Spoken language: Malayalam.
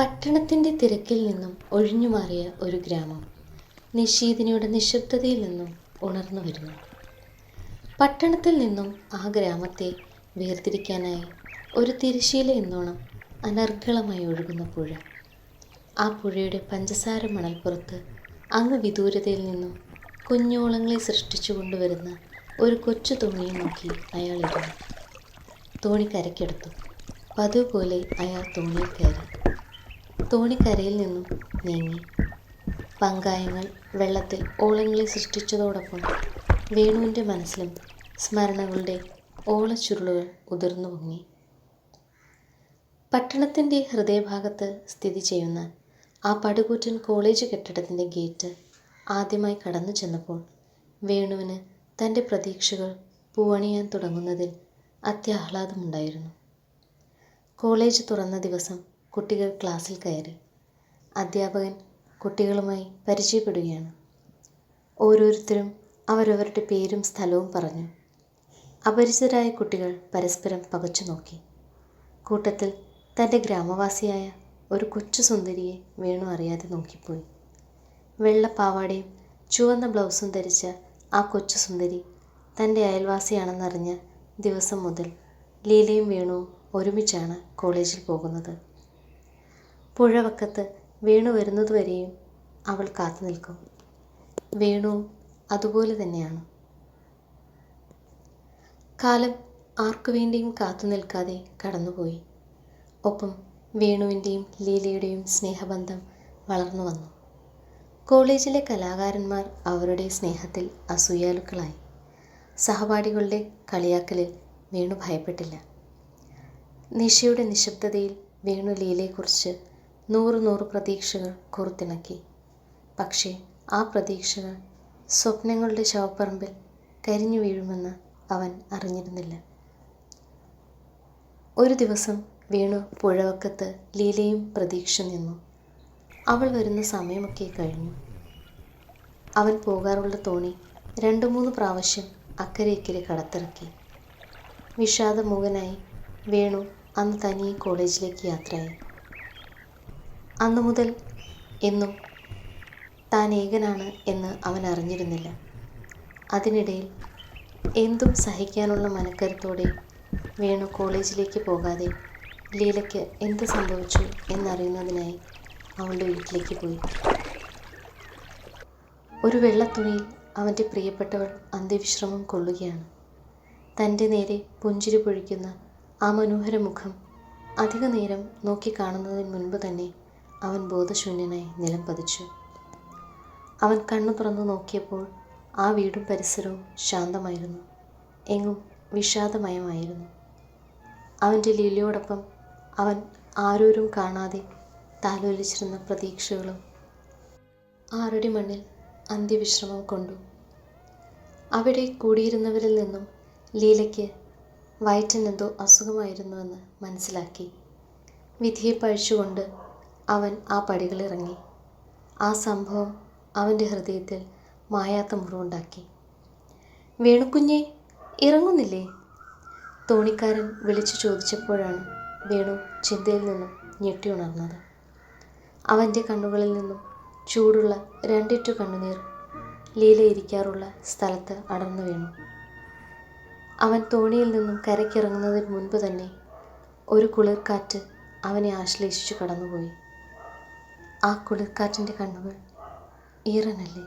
പട്ടണത്തിൻ്റെ തിരക്കിൽ നിന്നും ഒഴിഞ്ഞുമാറിയ ഒരു ഗ്രാമം നിശീതിനിയുടെ നിശബ്ദതയിൽ നിന്നും ഉണർന്നു വരുന്നു. പട്ടണത്തിൽ നിന്നും ആ ഗ്രാമത്തെ വേർതിരിക്കാനായി ഒരു തിരശ്ശീല എന്നോണം അനർഗളമായി ഒഴുകുന്ന പുഴ. ആ പുഴയുടെ പഞ്ചസാര മണൽപ്പുറത്ത് അങ്ങ് വിദൂരതയിൽ നിന്നും കുഞ്ഞോളങ്ങളെ സൃഷ്ടിച്ചു കൊണ്ടുവരുന്ന ഒരു കൊച്ചു തോണിയെ നോക്കി അയാൾ ഇരുന്നു. തോണി കരയ്ക്കെടുത്തു. പതിവ് പോലെ അയാൾ തോണിയിൽ കയറി. തോണി കരയിൽ നിന്നും നീങ്ങി. പങ്കായങ്ങൾ വെള്ളത്തിൽ ഓളങ്ങളെ സൃഷ്ടിച്ചതോടൊപ്പം വേണുവിൻ്റെ മനസ്സിലും സ്മരണകളുടെ ഓളച്ചുരുളുകൾ ഉതിർന്നു പൊങ്ങി. പട്ടണത്തിൻ്റെ ഹൃദയഭാഗത്ത് സ്ഥിതി ചെയ്യുന്ന ആ പടുകൂറ്റൻ കോളേജ് കെട്ടിടത്തിൻ്റെ ഗേറ്റ് ആദ്യമായി കടന്നു ചെന്നപ്പോൾ വേണുവിന് തൻ്റെ പ്രതീക്ഷകൾ പൂവണിയാൻ തുടങ്ങുന്നതിൽ അത്യാഹ്ലാദമുണ്ടായിരുന്നു. കോളേജ് തുറന്ന ദിവസം കുട്ടികൾ ക്ലാസ്സിൽ കയറി. അധ്യാപകൻ കുട്ടികളുമായി പരിചയപ്പെടുകയാണ്. ഓരോരുത്തരും അവരവരുടെ പേരും സ്ഥലവും പറഞ്ഞു. അപരിചിതരായ കുട്ടികൾ പരസ്പരം പകച്ചു നോക്കി. കൂട്ടത്തിൽ തൻ്റെ ഗ്രാമവാസിയായ ഒരു കൊച്ചു സുന്ദരിയെ വേണു അറിയാതെ നോക്കിപ്പോയി. വെള്ളപ്പാവാടയും ചുവന്ന ബ്ലൗസും ധരിച്ച ആ കൊച്ചു സുന്ദരി തൻ്റെ അയൽവാസിയാണെന്നറിഞ്ഞ ദിവസം മുതൽ ലീലയും വേണുവും ഒരുമിച്ചാണ് കോളേജിൽ പോകുന്നത്. പുഴവക്കത്ത് വേണു വരുന്നതുവരെയും അവൾ കാത്തു നിൽക്കും. വേണുവും അതുപോലെ തന്നെയാണ്. കാലം ആർക്കു വേണ്ടിയും കാത്തു നിൽക്കാതെ കടന്നുപോയി. ഒപ്പം വേണുവിൻ്റെയും ലീലയുടെയും സ്നേഹബന്ധം വളർന്നു വന്നു. കോളേജിലെ കലാകാരന്മാർ അവരുടെ സ്നേഹത്തിൽ അസൂയാലുക്കളായി. സഹപാഠികളുടെ കളിയാക്കലിൽ വേണു ഭയപ്പെട്ടില്ല. നിശയുടെ നിശബ്ദതയിൽ വേണു ലീലയെക്കുറിച്ച് 100 പ്രതീക്ഷകൾ കോർത്തിണക്കി. പക്ഷേ ആ പ്രതീക്ഷകൾ സ്വപ്നങ്ങളുടെ ശവപ്പറമ്പിൽ കരിഞ്ഞു വീഴുമെന്ന് അവൻ അറിഞ്ഞിരുന്നില്ല. ഒരു ദിവസം വേണു പുഴവക്കത്ത് ലീലയും പ്രതീക്ഷ നിന്നു. അവൾ വരുന്ന സമയമൊക്കെ കഴിഞ്ഞു. അവൻ പോകാറുള്ള തോണി 2-3 പ്രാവശ്യം അക്കരെ ഇക്കരെ കടത്തിറക്കി. വിഷാദമൂകനായി വേണു അന്ന് തനിയെ കോളേജിലേക്ക് യാത്രയായി. അന്നു മുതൽ എന്നും താൻ ഏകനാണ് എന്ന് അവൻ അറിഞ്ഞിരുന്നില്ല. അതിനിടയിൽ എന്തും സഹിക്കാനുള്ള മനക്കരുത്തോടെ വേണു കോളേജിലേക്ക് പോകാതെ ലീലയ്ക്ക് എന്ത് സംഭവിച്ചു എന്നറിയുന്നതിനായി അവളുടെ വീട്ടിലേക്ക് പോയി. ഒരു വെള്ളത്തുണിയിൽ അവൻ്റെ പ്രിയപ്പെട്ടവൾ അന്ത്യവിശ്രമം കൊള്ളുകയാണ്. തൻ്റെ നേരെ പുഞ്ചിരി പൊഴിക്കുന്ന ആ മനോഹര മുഖം അധിക നേരം നോക്കിക്കാണുന്നതിന് മുൻപ് തന്നെ അവൻ ബോധശൂന്യനായി നിലം പതിച്ചു. അവൻ കണ്ണു തുറന്നു നോക്കിയപ്പോൾ ആ വീടും പരിസരവും ശാന്തമായിരുന്നു. എങ്ങും വിഷാദമയമായിരുന്നു. അവൻ്റെ ലീലയോടൊപ്പം അവൻ ആരോരും കാണാതെ താലോലിച്ചിരുന്ന പ്രതീക്ഷകളും ആറടി മണ്ണിൽ അന്ത്യവിശ്രമം കൊണ്ടു. അവിടെ കൂടിയിരുന്നവരിൽ നിന്നും ലീലയ്ക്ക് വയറ്റിനെന്തോ അസുഖമായിരുന്നുവെന്ന് മനസ്സിലാക്കി. വിധിയെ പഴിച്ചുകൊണ്ട് അവൻ ആ പടികളിറങ്ങി. ആ സംഭവം അവൻ്റെ ഹൃദയത്തിൽ മായാത്ത മുറിവുണ്ടാക്കി. വേണുക്കുഞ്ഞേ, ഇറങ്ങുന്നില്ലേ? തോണിക്കാരൻ വിളിച്ചു ചോദിച്ചപ്പോഴാണ് വേണു ചിന്തയിൽ നിന്നും ഞെട്ടിയുണർന്നത്. അവൻ്റെ കണ്ണുകളിൽ നിന്നും ചൂടുള്ള 2 കണ്ണുനീർ ലീല ഇരിക്കാറുള്ള സ്ഥലത്ത് അടർന്നു വീണു. അവൻ തോണിയിൽ നിന്നും കരയ്ക്കിറങ്ങുന്നതിന് മുൻപ് തന്നെ ഒരു കുളിർക്കാറ്റ് അവനെ ആശ്ലേഷിച്ചു കടന്നുപോയി. ആ കുളിർക്കാറ്റിൻ്റെ കണ്ണുകൾ ഈറനല്ലേ?